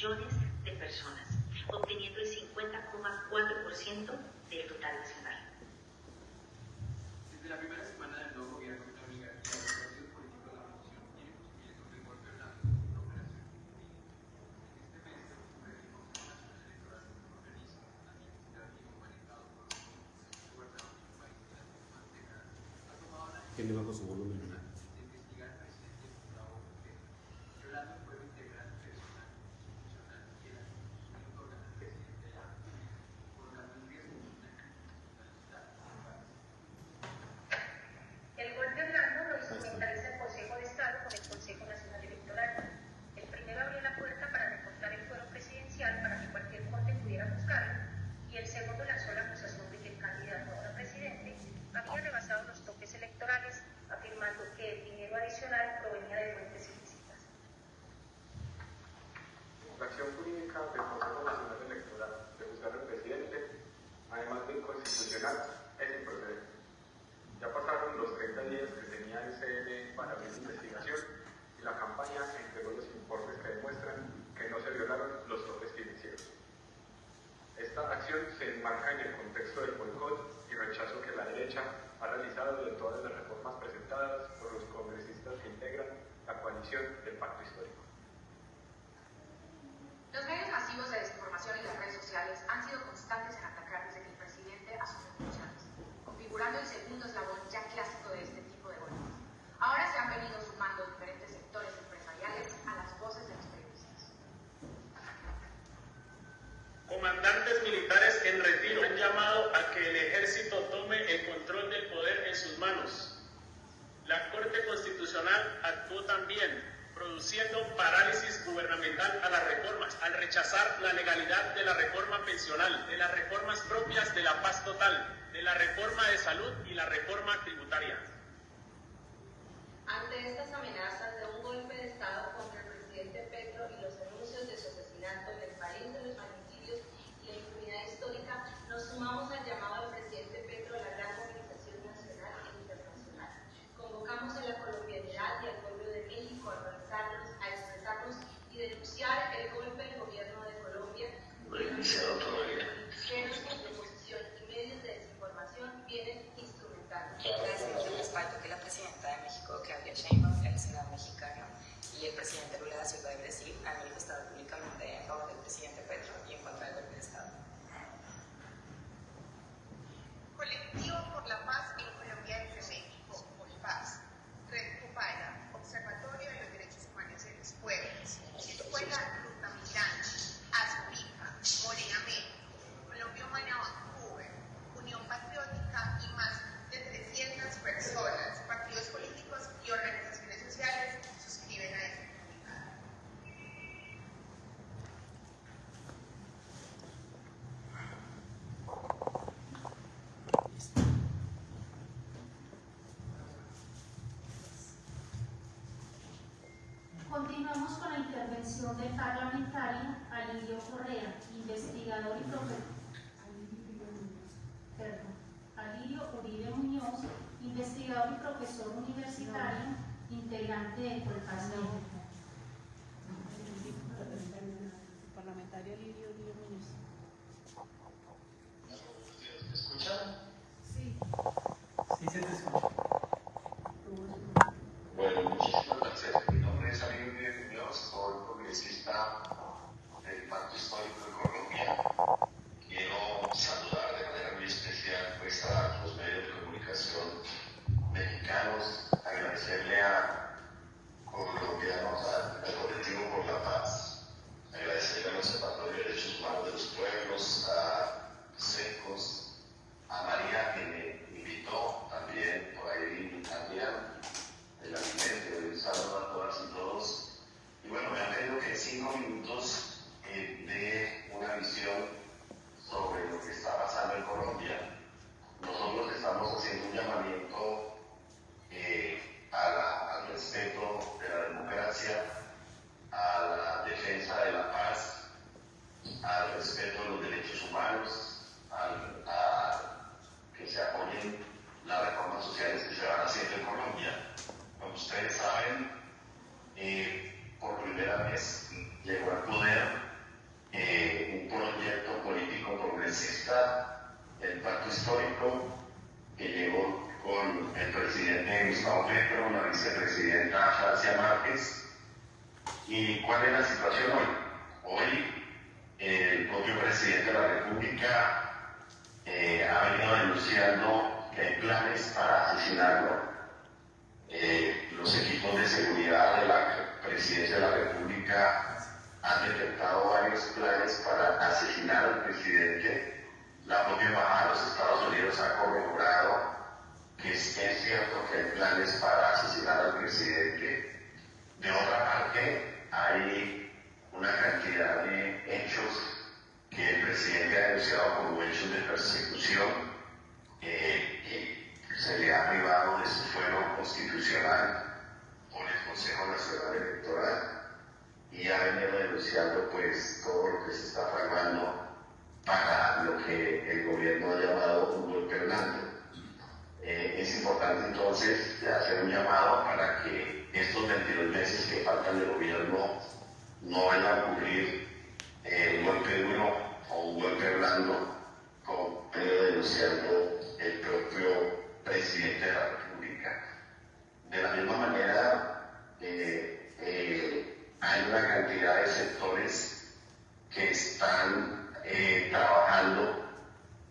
millones de personas, obteniendo el 50,4% del total nacional. Desde la primera semana del nuevo gobierno de la oligarquía, los partidos políticos de la oposición tienen cumpliendo el golpe blando una operación en este mes de octubre el Consejo Nacional Electoral, un organismo administrativo manejado por los gobernadores del país de las últimas décadas, ha tomado la ¿Quién le bajo su volumen? de investigar al presidente Gustavo Petro, violando el fuero integral personal constitucional y el atribución que otorgan al presidente de la República, colocando en riesgo una constitucionalidad del país. El golpe blando lo instrumentaliza el Consejo de Estado con el Consejo Nacional Electoral. El primero abrió la puerta para recortar el fuero presidencial para que cualquier corte pudiera buscarlo, y el segundo lanzó la acusación de que el candidato ahora presidente había rebasado los topes electorales, afirmando que el dinero adicional provenía de fuentes ilícitas. La acción jurídica del Consejo Nacional Electoral de juzgar al presidente, además de inconstitucional, es improcedente. Ya pasaron los 30 días que tenía el CNE para abrir investigación y la campaña entregó los informes que demuestran que no se violaron los topes financieros. Esta acción se enmarca en el contexto del boicot y rechazo que la derecha ha realizado de todas las reformas presentadas por los congresistas que integran la coalición del Pacto Histórico. Los medios masivos de desinformación y las redes sociales han sido constantes en atacar desde que el presidente asumió funciones, configurando el segundo eslabón ya clásico de este tipo de golpes. Ahora se han venido sumando diferentes sectores empresariales a las voces de los periodistas. Comandantes militares en retiro han llamado a que el ejército tome el control del poder en sus manos. La Corte Constitucional actuó también, produciendo parálisis gubernamental a las reformas, al rechazar la legalidad de la reforma pensional, de las reformas propias de la paz total, de la reforma de salud y la reforma tributaria. Ante estas amenazas de un golpe de Estado contra el presidente Petro y los anuncios de su asesinato, el país de los magnicidios y la impunidad histórica, nos sumamos al llamado al presidente Petro a la gran movilización nacional e internacional. Convocamos a la colombianidad y al pueblo de México a expresarnos y denunciar el golpe del gobierno de Colombia, politiqueros de oposición y medios de desinformación vienen instrumentando. Agradecemos el respaldo que la presidenta de México, Claudia Sheinbaum, el Senado mexicano y el presidente Lula da Silva de Brasil han manifestado públicamente en favor del presidente Petro y en contra del golpe de Estado. Colectivo por la Paz en Colombia desde México, Paz, Red Copala, Observatorio de los Derechos Humanos de los Pueblos, Escuela Ruta Migrante, Azubica, Morena México, Colombia Humana Vancouver, Unión Patriótica y más de 300 personas, partidos políticos y organizaciones sociales suscriben a este comunicado. Continuamos con la intervención del parlamentario Alirio Correa, investigador y Alirio Uribe Muñoz, investigador y profesor universitario, integrante de Colpaz México. Parlamentario Alirio Uribe Muñoz. ¿Me escuchan? Sí. Sí, se te escucha. Bueno, muchísimas gracias. Mi nombre es Alirio Uribe Muñoz, soy congresista del Pacto Histórico de Colombia. Quiero saludar de manera muy especial pues, a los medios de comunicación mexicanos, agradecerle a colombianos, al Colectivo por la Paz, agradecerle al Observatorio de Derechos Humanos de los Pueblos, a SECOS, a María que me invitó también con la vicepresidenta Francia Márquez. ¿Y cuál es la situación hoy? Hoy el propio presidente de la República ha venido denunciando que hay planes para asesinarlo. Los equipos de seguridad de la presidencia de la República han detectado varios planes para asesinar al presidente. La propia embajada de los Estados Unidos ha corroborado que es cierto que hay planes para asesinar al presidente. De otra parte, hay una cantidad de hechos que el presidente ha denunciado como hechos de persecución, se le ha privado de su fuero constitucional por el Consejo Nacional Electoral y ha venido denunciando pues todo lo que se está fraguando para lo que el gobierno ha llamado un golpe blando. Es importante entonces hacer un llamado para que estos 22 meses que faltan del gobierno no vayan a ocurrir un golpe duro o un golpe blando, como ha venido denunciando el propio presidente de la República. De la misma manera, hay una cantidad de sectores que están trabajando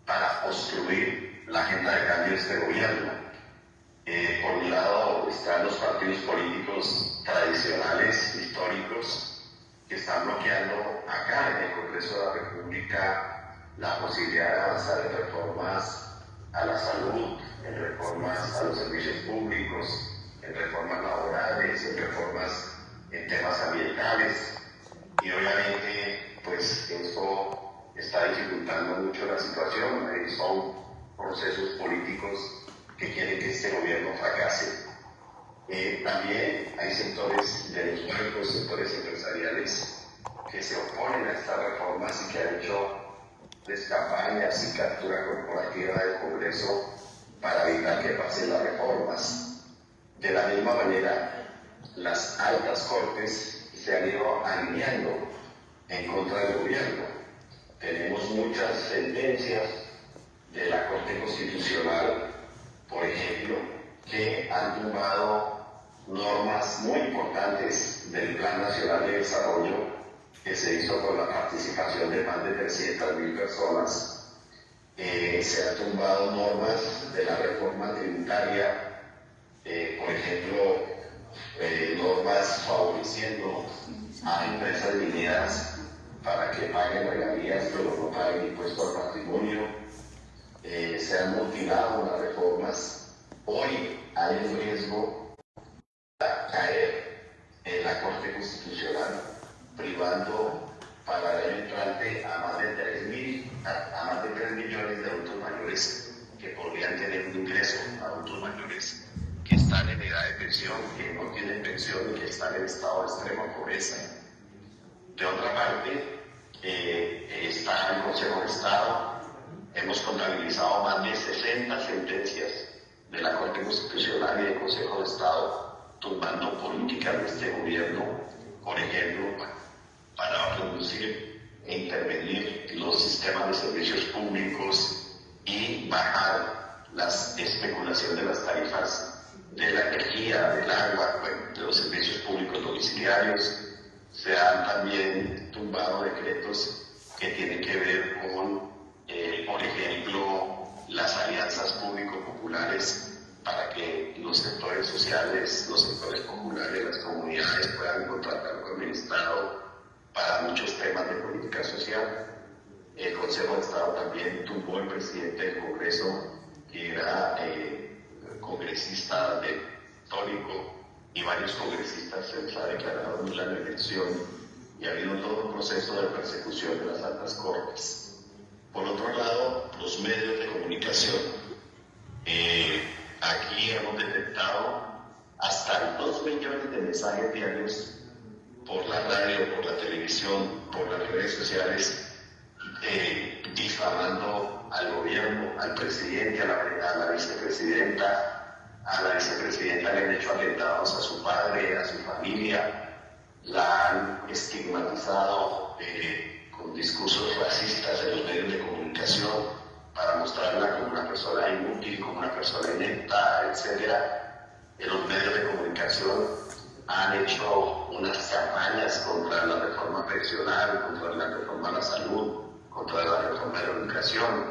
para construir la agenda de cambio de este gobierno. Por un lado están los partidos políticos tradicionales, históricos, que están bloqueando acá en el Congreso de la República la posibilidad de avanzar en reformas a la salud, en reformas a los servicios públicos, en reformas laborales, en reformas en temas ambientales. Y obviamente, pues esto está dificultando mucho la situación. Son procesos políticos que quieren que este gobierno fracase. También hay sectores de los bancos, sectores empresariales que se oponen a estas reformas y que han hecho campañas y captura corporativa del Congreso para evitar que pasen las reformas. De la misma manera, las altas cortes se han ido alineando en contra del gobierno. Tenemos muchas sentencias de la Corte Constitucional, por ejemplo, que han tumbado normas muy importantes del Plan Nacional de Desarrollo que se hizo con la participación de más de 300.000 personas. Se han tumbado normas de la reforma tributaria, por ejemplo, normas favoreciendo a empresas mineras para que paguen regalías pero no paguen impuesto al patrimonio. Se han mutilado las reformas. Hoy hay un riesgo de caer en la Corte Constitucional, privando para el año entrante a más de 3 millones de adultos mayores que podrían tener un ingreso, adultos mayores que están en edad de pensión, que no tienen pensión y que están en estado de extrema pobreza. De otra parte, está el Consejo de Estado. Hemos contabilizado más de 60 sentencias de la Corte Constitucional y del Consejo de Estado tumbando políticas de este gobierno, por ejemplo, para reducir e intervenir los sistemas de servicios públicos y bajar la especulación de las tarifas de la energía, del agua, de los servicios públicos domiciliarios. Se han también tumbado decretos que tienen que ver con, por ejemplo, las alianzas público-populares para que los sectores sociales, los sectores populares, las comunidades puedan encontrar cargo administrado para muchos temas de política social. El Consejo de Estado también tumbó el presidente del Congreso, que era congresista histórico, y varios congresistas se les ha declarado nula la elección y ha habido todo un proceso de persecución de las altas cortes. Por otro lado, los medios de comunicación. Aquí hemos detectado hasta 2 millones de mensajes diarios por la radio, por la televisión, por las redes sociales, difamando al gobierno, al presidente, a la vicepresidenta. A la vicepresidenta le han hecho atentados a su padre, a su familia, la han estigmatizado con discursos racistas en los medios de comunicación para mostrarla como una persona inútil, como una persona inepta, etc. En los medios de comunicación han hecho unas campañas contra la reforma pensional, contra la reforma a la salud, contra la reforma de la educación,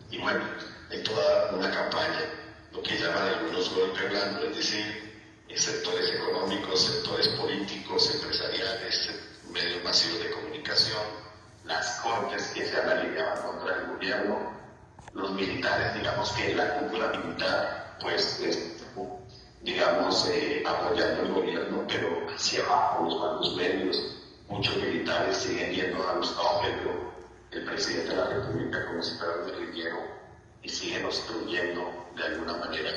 y bueno, en toda una campaña, lo que llaman algunos golpe blando, es decir, sectores económicos, sectores políticos, empresariales, medios masivos de comunicación, las cortes que se han alineado contra el gobierno, los militares, digamos que en la cúpula militar, pues, digamos, apoyando el gobierno, pero hacia abajo, los bandos medios, muchos militares siguen yendo a los Pedro, el presidente de la República, como si fuera un guerrillero, y siguen obstruyendo de alguna manera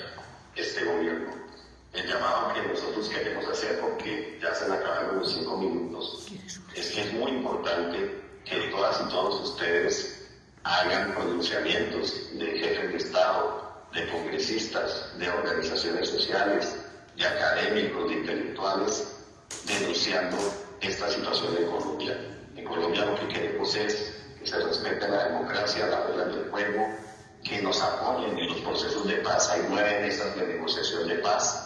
este gobierno. El llamado que nosotros queremos hacer, porque ya se le acabaron los 5 minutos, es que es muy importante que todas y todos ustedes hagan pronunciamientos de jefes de Estado, de congresistas, de organizaciones sociales, de académicos, de intelectuales, denunciando esta situación en Colombia. En Colombia lo que queremos es que se respete la democracia, la regla del juego, que nos apoyen en los procesos de paz. Hay 9 mesas de negociación de paz,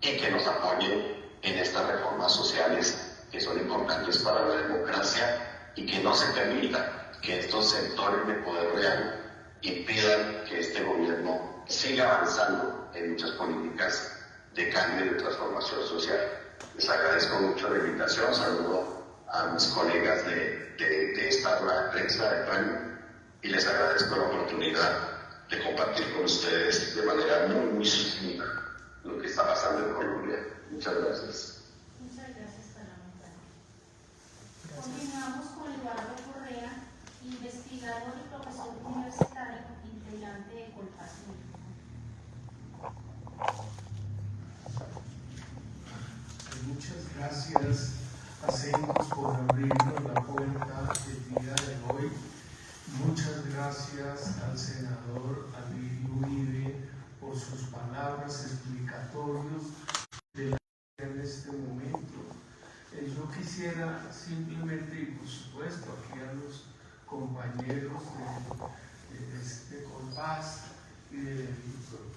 y que nos apoyen en estas reformas sociales que son importantes para la democracia, y que no se permita que estos sectores de poder real impidan que este gobierno siga avanzando en muchas políticas de cambio y de transformación social. Les agradezco mucho la invitación, saludo a mis colegas de esta rueda de prensa de PAN, y les agradezco la oportunidad de compartir con ustedes de manera muy sucinta lo que está pasando en Colombia. Muchas gracias. Muchas gracias, parlamentario. Continuamos con Eduardo Correa, investigador y profesor universitario, integrante de Colpaz. Muchas gracias a CENCOS por abrirnos la puerta el día de hoy. Muchas gracias al senador Alirio Uribe por sus palabras explicatorias en este momento. Yo quisiera simplemente, y por supuesto aquí a los compañeros de Colpaz y del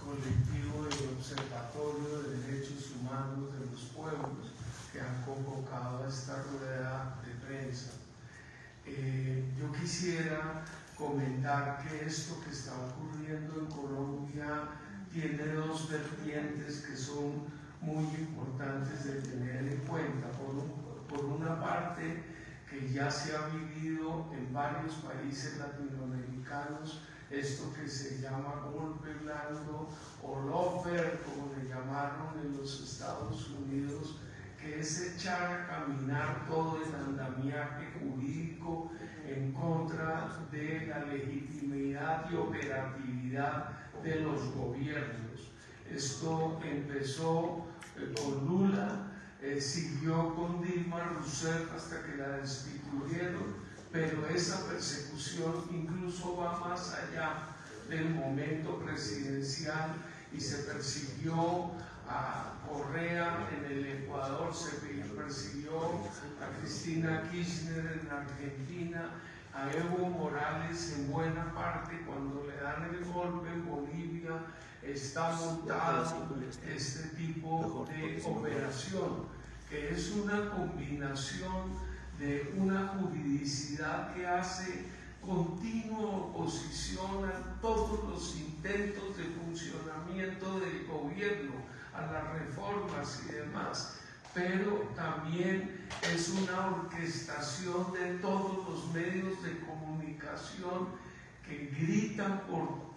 colectivo del Observatorio de Derechos Humanos de los Pueblos que han convocado esta rueda de prensa. Yo quisiera comentar que esto que está ocurriendo en Colombia tiene 2 vertientes que son muy importantes de tener en cuenta. Por una parte, que ya se ha vivido en varios países latinoamericanos, esto que se llama golpe blando o lawfare, como le llamaron en los Estados Unidos, que es echar a caminar todo el andamiaje jurídico en contra de la legitimidad y operatividad de los gobiernos. Esto empezó con Lula, siguió con Dilma Rousseff hasta que la destituyeron, pero esa persecución incluso va más allá del momento presidencial y se persiguió a Correa en el Ecuador, se persiguió a Cristina Kirchner en Argentina, a Evo Morales en buena parte. Cuando le dan el golpe en Bolivia está montado este tipo de operación, que es una combinación de una juridicidad que hace continua oposición a todos los intentos de funcionamiento del gobierno, a las reformas y demás, pero también es una orquestación de todos los medios de comunicación que gritan por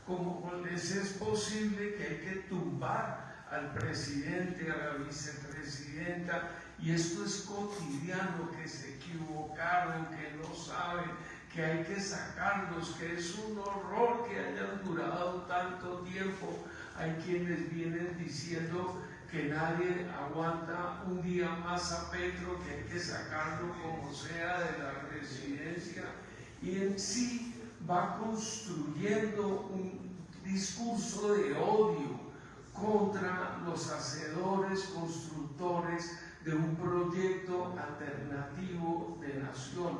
cómo les es posible que hay que tumbar al presidente, a la vicepresidenta, y esto es cotidiano, que se equivocaron, que no saben, que hay que sacarlos, que es un horror que hayan durado tanto tiempo. Hay quienes vienen diciendo que nadie aguanta un día más a Petro, que hay que sacarlo como sea de la presidencia, y en sí va construyendo un discurso de odio contra los hacedores, constructores de un proyecto alternativo de nación.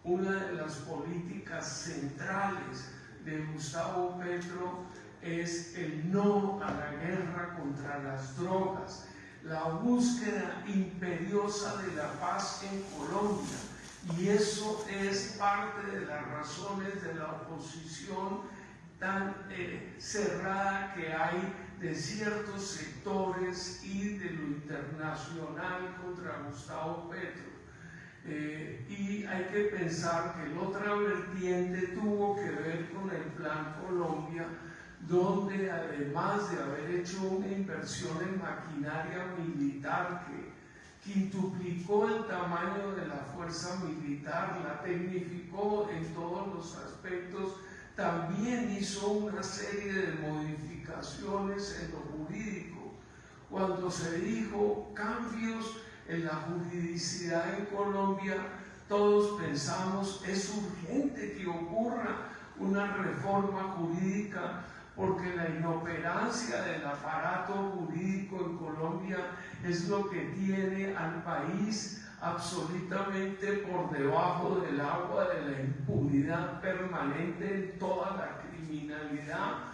Una de las políticas centrales de Gustavo Petro es el no a la guerra contra las drogas. la búsqueda imperiosa de la paz en Colombia. Y eso es parte de las razones de la oposición tan cerrada que hay de ciertos sectores y de lo internacional contra Gustavo Petro. Y hay que pensar que la otra vertiente tuvo que ver con el Plan Colombia, donde además de haber hecho una inversión en maquinaria militar que quintuplicó el tamaño de la fuerza militar, la tecnificó en todos los aspectos, también hizo una serie de modificaciones en lo jurídico. Cuando se dijo cambios en la juridicidad en Colombia, todos pensamos es urgente que ocurra una reforma jurídica, porque la inoperancia del aparato jurídico en Colombia es lo que tiene al país absolutamente por debajo del agua de la impunidad permanente en toda la criminalidad,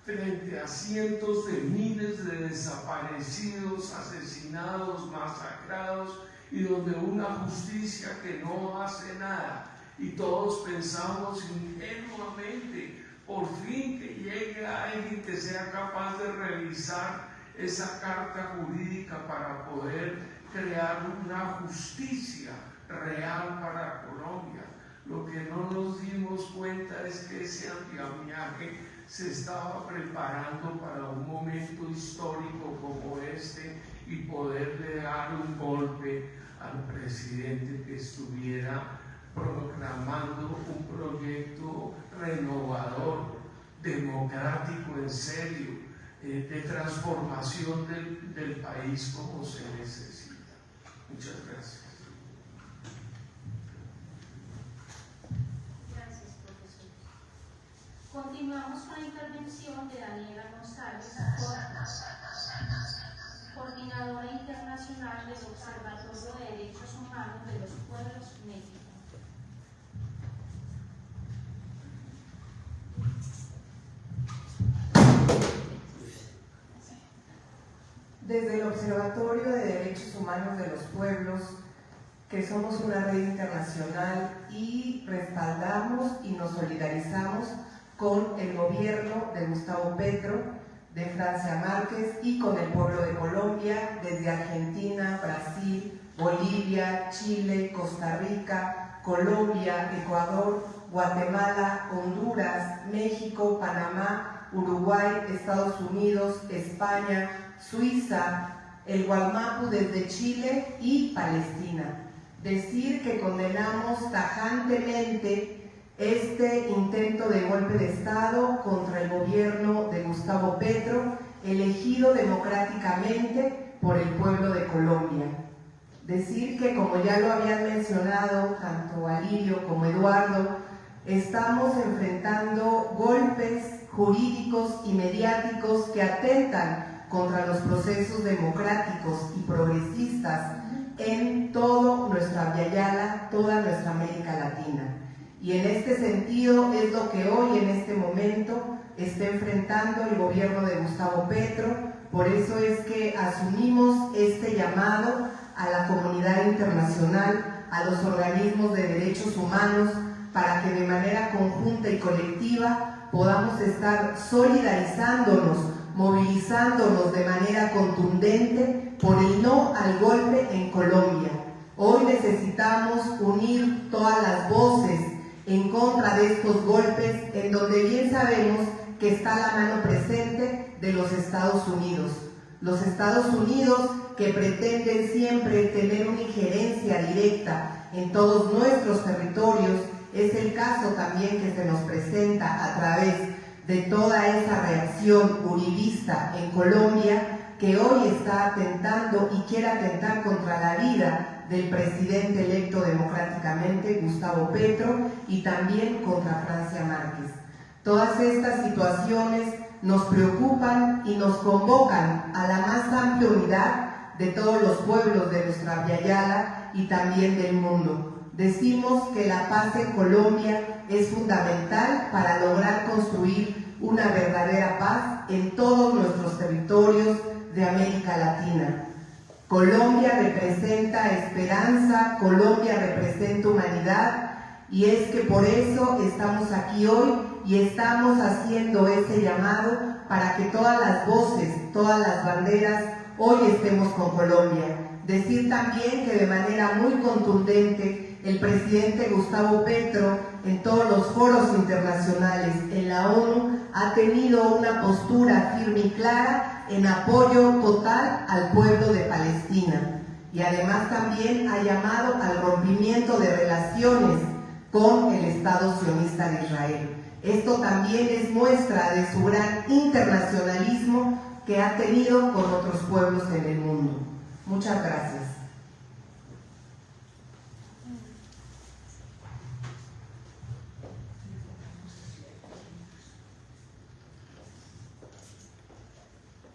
frente a cientos de miles de desaparecidos, asesinados, masacrados, y donde una justicia que no hace nada. Y todos pensamos ingenuamente, por fin que llegue alguien que sea capaz de revisar esa carta jurídica para poder crear una justicia real para Colombia. Lo que no nos dimos cuenta es que ese andamiaje se estaba preparando para un momento histórico como este y poderle dar un golpe al presidente que estuviera proclamando un proyecto renovador, democrático en serio, de transformación del país como se necesita. Muchas gracias. Gracias, profesor. Continuamos con la intervención de Daniela González, coordinadora internacional del Observatorio de Derechos Humanos de los Pueblos México. Desde el Observatorio de Derechos Humanos de los Pueblos, que somos una red internacional y respaldamos y nos solidarizamos con el gobierno de Gustavo Petro, de Francia Márquez y con el pueblo de Colombia, desde Argentina, Brasil, Bolivia, Chile, Costa Rica, Colombia, Ecuador, Guatemala, Honduras, México, Panamá, Uruguay, Estados Unidos, España, Suiza, el Gualmapu desde Chile y Palestina. Decir que condenamos tajantemente este intento de golpe de Estado contra el gobierno de Gustavo Petro, elegido democráticamente por el pueblo de Colombia. Decir que, como ya lo habían mencionado tanto Alirio como Eduardo, estamos enfrentando golpes jurídicos y mediáticos que atentan contra los procesos democráticos y progresistas en todo nuestra Viayala, toda nuestra América Latina. Y en este sentido es lo que hoy, en este momento, está enfrentando el gobierno de Gustavo Petro. Por eso es que asumimos este llamado a la comunidad internacional, a los organismos de derechos humanos, para que de manera conjunta y colectiva podamos estar solidarizándonos, movilizándonos de manera contundente por el no al golpe en Colombia. Hoy necesitamos unir todas las voces en contra de estos golpes, en donde bien sabemos que está la mano presente de los Estados Unidos. Los Estados Unidos que pretenden siempre tener una injerencia directa en todos nuestros territorios. Es el caso también que se nos presenta a través de toda esa reacción uribista en Colombia, que hoy está atentando y quiere atentar contra la vida del presidente electo democráticamente, Gustavo Petro, y también contra Francia Márquez. Todas estas situaciones nos preocupan y nos convocan a la más amplia unidad de todos los pueblos de nuestra Viayala y también del mundo. Decimos que la paz en Colombia es fundamental para lograr construir una verdadera paz en todos nuestros territorios de América Latina. Colombia representa esperanza, Colombia representa humanidad, y es que por eso estamos aquí hoy y estamos haciendo ese llamado para que todas las voces, todas las banderas, hoy estemos con Colombia. Decir también que de manera muy contundente el presidente Gustavo Petro en todos los foros internacionales, en la ONU, ha tenido una postura firme y clara en apoyo total al pueblo de Palestina, y además también ha llamado al rompimiento de relaciones con el Estado sionista de Israel. Esto también es muestra de su gran internacionalismo que ha tenido con otros pueblos en el mundo. Muchas gracias.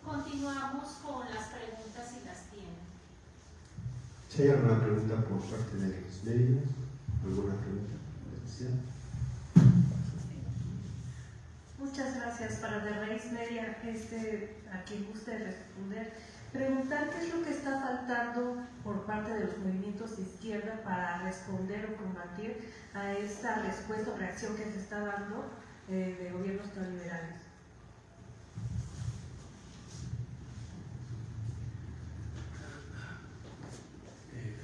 Continuamos con las preguntas si las tienen. Si hay alguna pregunta por parte de los medios, alguna pregunta especial. Muchas gracias. Para The Raíz Media, a quien guste responder, preguntar qué es lo que está faltando por parte de los movimientos de izquierda para responder o combatir a esta respuesta o reacción que se está dando de gobiernos neoliberales.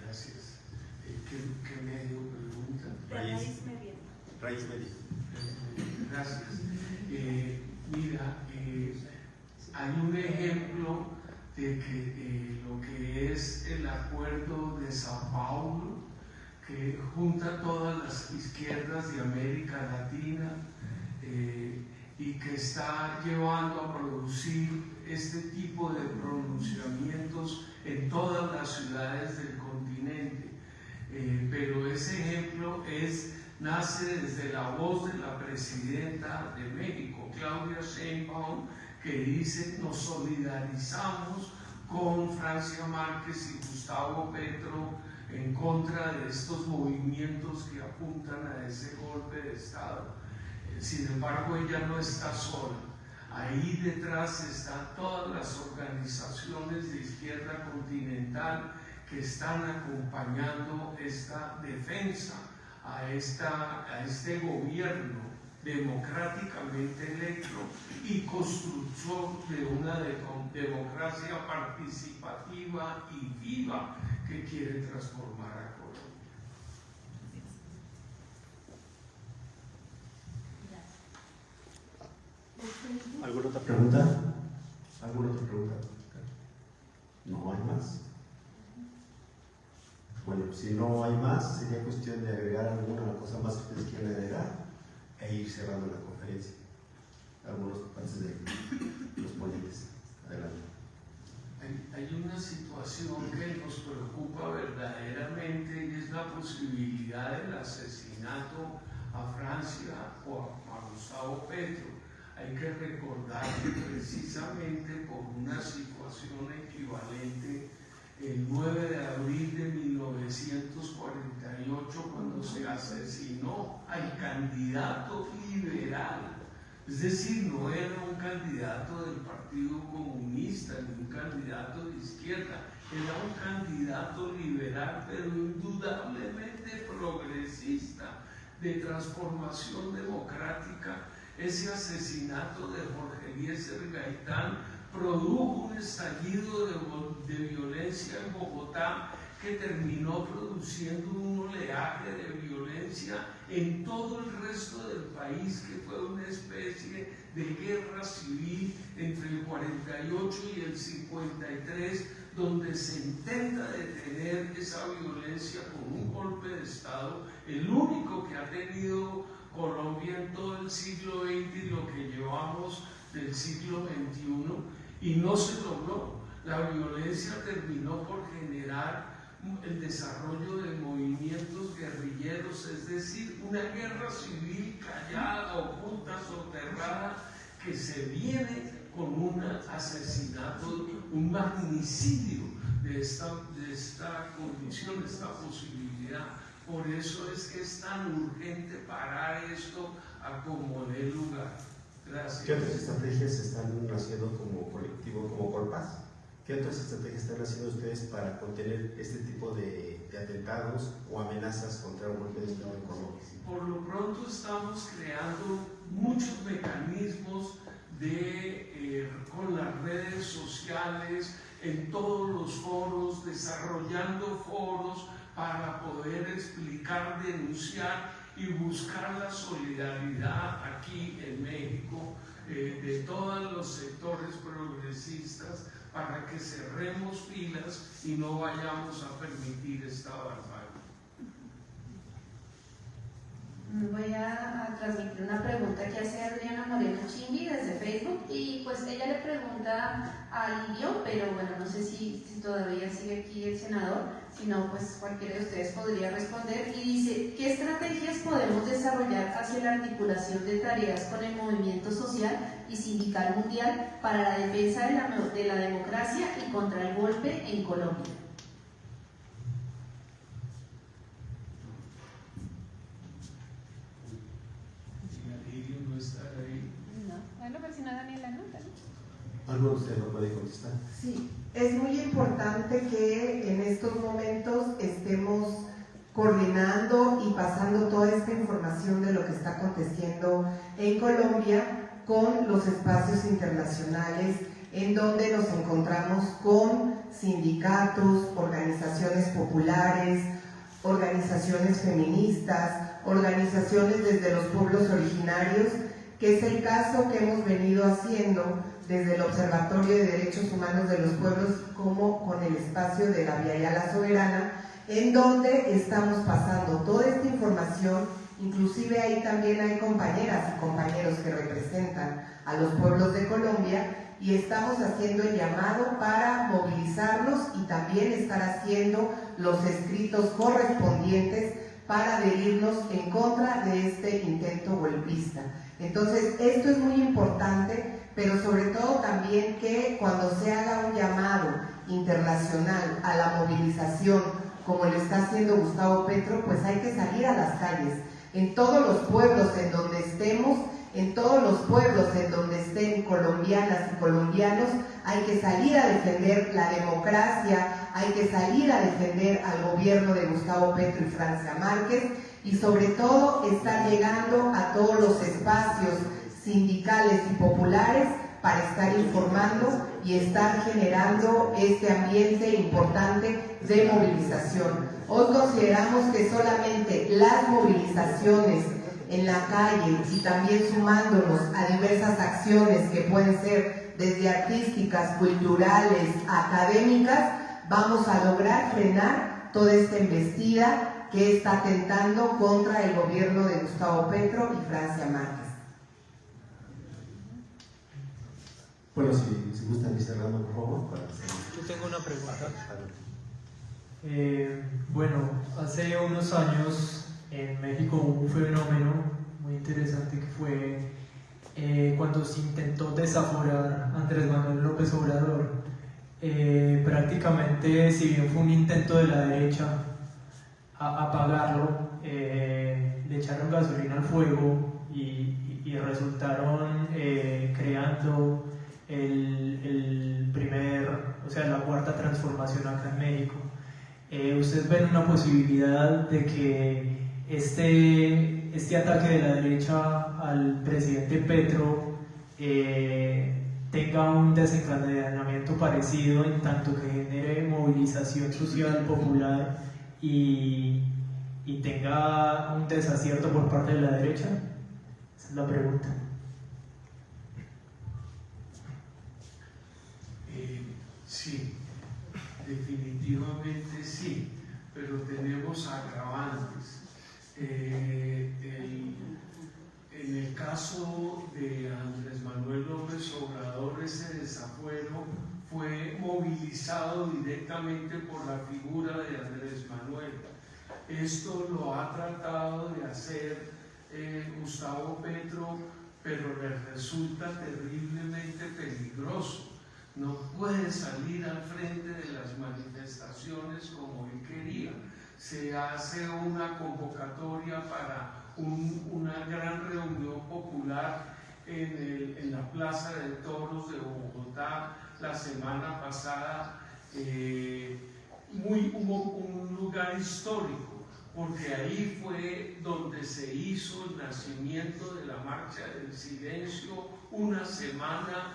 Gracias. ¿Qué medio pregunta? Raíz Media. Raíz Media. Gracias. Mira, hay un ejemplo de que lo que es el acuerdo de Sao Paulo, que junta todas las izquierdas de América Latina y que está llevando a producir este tipo de pronunciamientos en todas las ciudades del continente. Pero ese ejemplo nace desde la voz de la presidenta de México, Claudia Sheinbaum, que dice: nos solidarizamos con Francia Márquez y Gustavo Petro en contra de estos movimientos que apuntan a ese golpe de Estado. Sin embargo, ella no está sola. Ahí detrás están todas las organizaciones de izquierda continental que están acompañando esta defensa a este gobierno democráticamente electo y constructor de una democracia participativa y viva que quiere transformar a Colombia. ¿Alguna otra pregunta? ¿Alguna otra pregunta? ¿No hay más? Bueno, si no hay más, sería cuestión de agregar alguna cosa más que ustedes quieran agregar e ir cerrando la conferencia. Algunos antes de los ponentes. Adelante. Hay una situación que nos preocupa verdaderamente, y es la posibilidad del asesinato a Francia o a Gustavo Petro. Hay que recordar que precisamente por una situación equivalente, el 9 de abril de 1948, cuando se asesinó al candidato liberal, es decir, no era un candidato del Partido Comunista ni un candidato de izquierda, era un candidato liberal, pero indudablemente progresista, de transformación democrática. Ese asesinato de Jorge Eliezer Gaitán produjo un estallido de violencia en Bogotá que terminó produciendo un oleaje de violencia en todo el resto del país, que fue una especie de guerra civil entre el 48 y el 53, donde se intenta detener esa violencia con un golpe de Estado, el único que ha tenido Colombia en todo el siglo XX y lo que llevamos del siglo XXI, y no se logró. La violencia terminó por generar el desarrollo de movimientos guerrilleros, es decir, una guerra civil callada, oculta, soterrada, que se viene con un asesinato, un magnicidio de esta condición, de esta posibilidad. Por eso es que es tan urgente parar esto a como dé lugar. Gracias. ¿Qué otras estrategias están haciendo como colectivo, como Colpaz? ¿Qué otras estrategias están haciendo ustedes para contener este tipo de atentados o amenazas contra un golpe de Estado en Colombia? Por lo pronto estamos creando muchos mecanismos con las redes sociales, en todos los foros, desarrollando foros para poder explicar, denunciar y buscar la solidaridad aquí en México de todos los sectores progresistas para que cerremos filas y no vayamos a permitir esta barbarie. Voy a transmitir una pregunta que hace Adriana Moreno Chimbi desde Facebook y pues ella le pregunta a Lidio, pero bueno, no sé si todavía sigue aquí el senador, si no pues cualquiera de ustedes podría responder y dice, ¿qué estrategias podemos desarrollar hacia la articulación de tareas con el movimiento social y sindical mundial para la defensa de la democracia y contra el golpe en Colombia? Bueno, pero si no, Daniela, ¿no? ¿Algo usted no puede contestar? Sí, es muy importante que en estos momentos estemos coordinando y pasando toda esta información de lo que está aconteciendo en Colombia con los espacios internacionales en donde nos encontramos con sindicatos, organizaciones populares, organizaciones feministas, organizaciones desde los pueblos originarios, que es el caso que hemos venido haciendo desde el Observatorio de Derechos Humanos de los Pueblos, como con el espacio de la Vía Yala Soberana, en donde estamos pasando toda esta información. Inclusive ahí también hay compañeras y compañeros que representan a los pueblos de Colombia y estamos haciendo el llamado para movilizarlos y también estar haciendo los escritos correspondientes para adherirnos en contra de este intento golpista. Entonces, esto es muy importante, pero sobre todo también que cuando se haga un llamado internacional a la movilización, como lo está haciendo Gustavo Petro, pues hay que salir a las calles. En todos los pueblos en donde estemos, en todos los pueblos en donde estén colombianas y colombianos, hay que salir a defender la democracia, hay que salir a defender al gobierno de Gustavo Petro y Francia Márquez, y sobre todo estar llegando a todos los espacios sindicales y populares para estar informando y estar generando este ambiente importante de movilización. Hoy consideramos que solamente las movilizaciones en la calle y también sumándonos a diversas acciones que pueden ser desde artísticas, culturales, académicas, vamos a lograr frenar toda esta embestida que está atentando contra el gobierno de Gustavo Petro y Francia Márquez. Bueno, si gustan ir cerrando, por favor. Yo tengo una pregunta. Bueno, hace unos años en México hubo un fenómeno muy interesante que fue cuando se intentó desaforar a Andrés Manuel López Obrador. Prácticamente, si bien fue un intento de la derecha a apagarlo, le echaron gasolina al fuego y resultaron creando la cuarta transformación acá en México. ¿Ustedes ven una posibilidad de que este ataque de la derecha al presidente Petro tenga un desencadenamiento parecido en tanto que genere movilización social popular y tenga un desacierto por parte de la derecha? Esa es la pregunta. Sí, definitivamente sí, pero tenemos agravantes. En el caso de Andrés Manuel López Obrador, ese desafuero fue movilizado directamente por la figura de Andrés Manuel. Esto lo ha tratado de hacer Gustavo Petro, pero le resulta terriblemente peligroso. No puede salir al frente de las manifestaciones como él quería. Se hace una convocatoria para una gran reunión popular en la Plaza de Toros de Bogotá. la semana pasada, hubo un lugar histórico, porque ahí fue donde se hizo el nacimiento de la Marcha del Silencio, una semana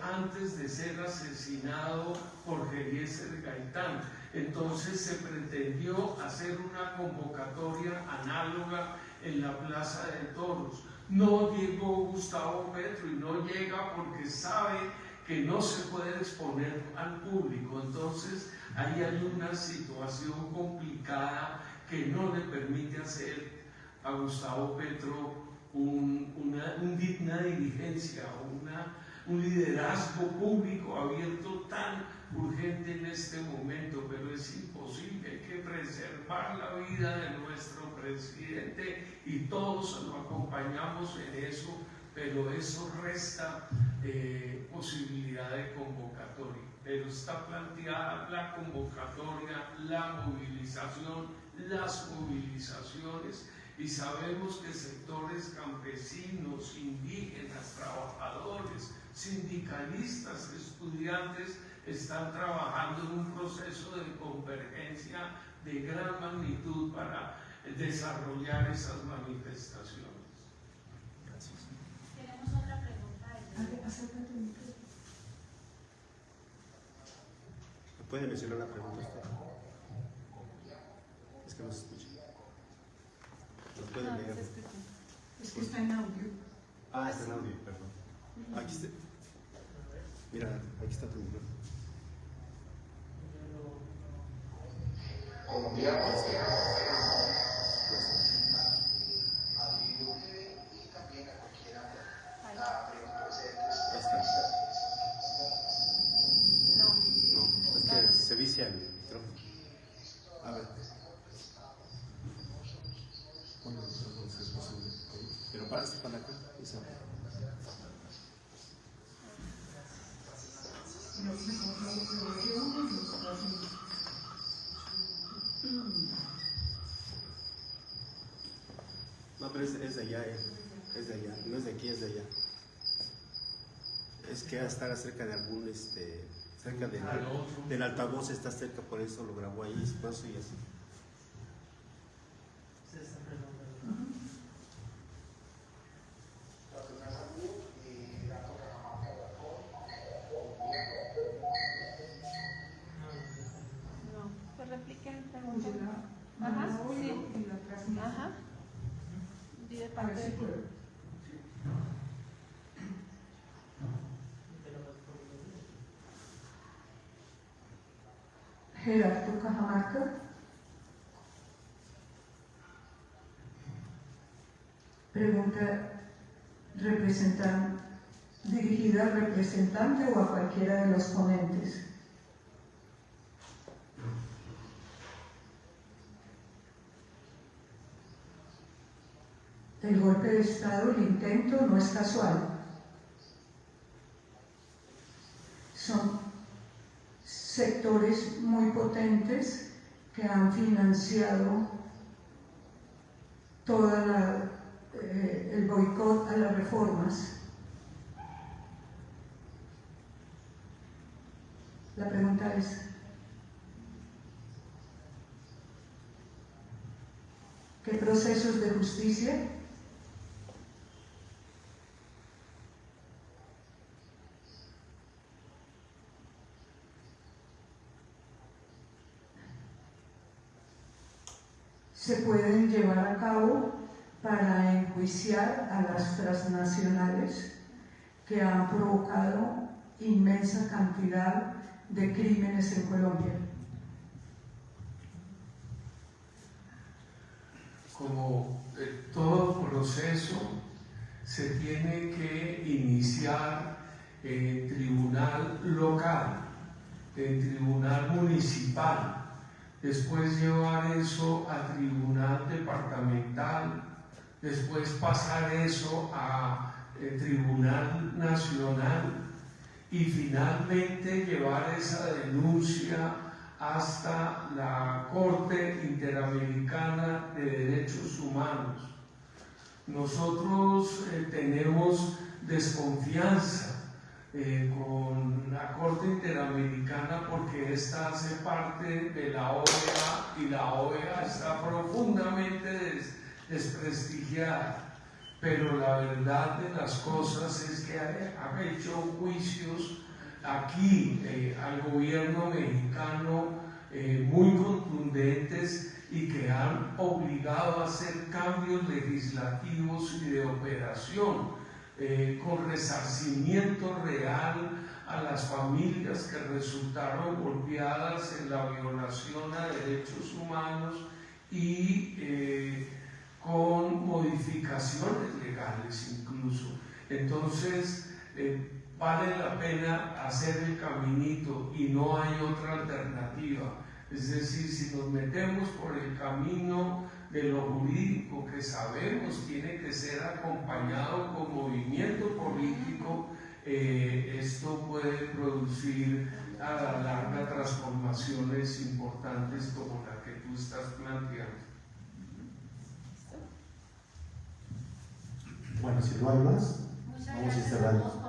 antes de ser asesinado Jorge Eliezer Gaitán. Entonces se pretendió hacer una convocatoria análoga en la Plaza de Toros. No llegó Gustavo Petro, y no llega porque sabe que no se puede exponer al público. Entonces ahí hay una situación complicada que no le permite hacer a Gustavo Petro una dirigencia, un liderazgo público abierto tan urgente en este momento, pero es imposible. Hay que preservar la vida de nuestro presidente y todos lo acompañamos en eso, pero eso resta posibilidad de convocatoria. Pero está planteada la convocatoria, la movilización, las movilizaciones, y sabemos que sectores campesinos, indígenas, trabajadores, sindicalistas, estudiantes están trabajando en un proceso de convergencia de gran magnitud para desarrollar esas manifestaciones. Gracias. Tenemos otra pregunta. ¿Puede mencionar la pregunta usted? Es que no se escucha. ¿Lo puede leer? Es que está en audio. Ah, está en audio, perdón. Aquí está. Mira, aquí está tu micrófono. Colombianos y también a cualquiera de los presentes. No, es que se vicia el micrófono. A ver. Pero para acá. No, pero es de allá, es de allá, no es de aquí, es de allá. Es que estar cerca de algún, cerca del altavoz, está cerca, por eso lo grabó ahí, por eso y así. Gerardo Cajamarca. Pregunta dirigida al representante o a cualquiera de los ponentes. El golpe de Estado, el intento, no es casual. Son sectores muy potentes que han financiado todo el boicot a las reformas. La pregunta es, ¿qué procesos de justicia se pueden llevar a cabo para enjuiciar a las transnacionales que han provocado inmensa cantidad de crímenes en Colombia? Como todo proceso se tiene que iniciar en tribunal local, en tribunal municipal, después llevar eso a tribunal departamental, después pasar eso a tribunal nacional y finalmente llevar esa denuncia hasta la Corte Interamericana de Derechos Humanos. Nosotros tenemos desconfianza con la Corte Interamericana, porque esta hace parte de la OEA y la OEA está profundamente desprestigiada. Pero la verdad de las cosas es que han hecho juicios aquí al gobierno mexicano muy contundentes y que han obligado a hacer cambios legislativos y de operación con resarcimiento real a las familias que resultaron golpeadas en la violación a derechos humanos y con modificaciones legales incluso. Entonces vale la pena hacer el caminito y no hay otra alternativa. Es decir, si nos metemos por el camino de lo jurídico, que sabemos tiene que ser acompañado con movimiento político, esto puede producir a la larga transformaciones importantes como la que tú estás planteando. Bueno, si no hay más, vamos a ir cerrando.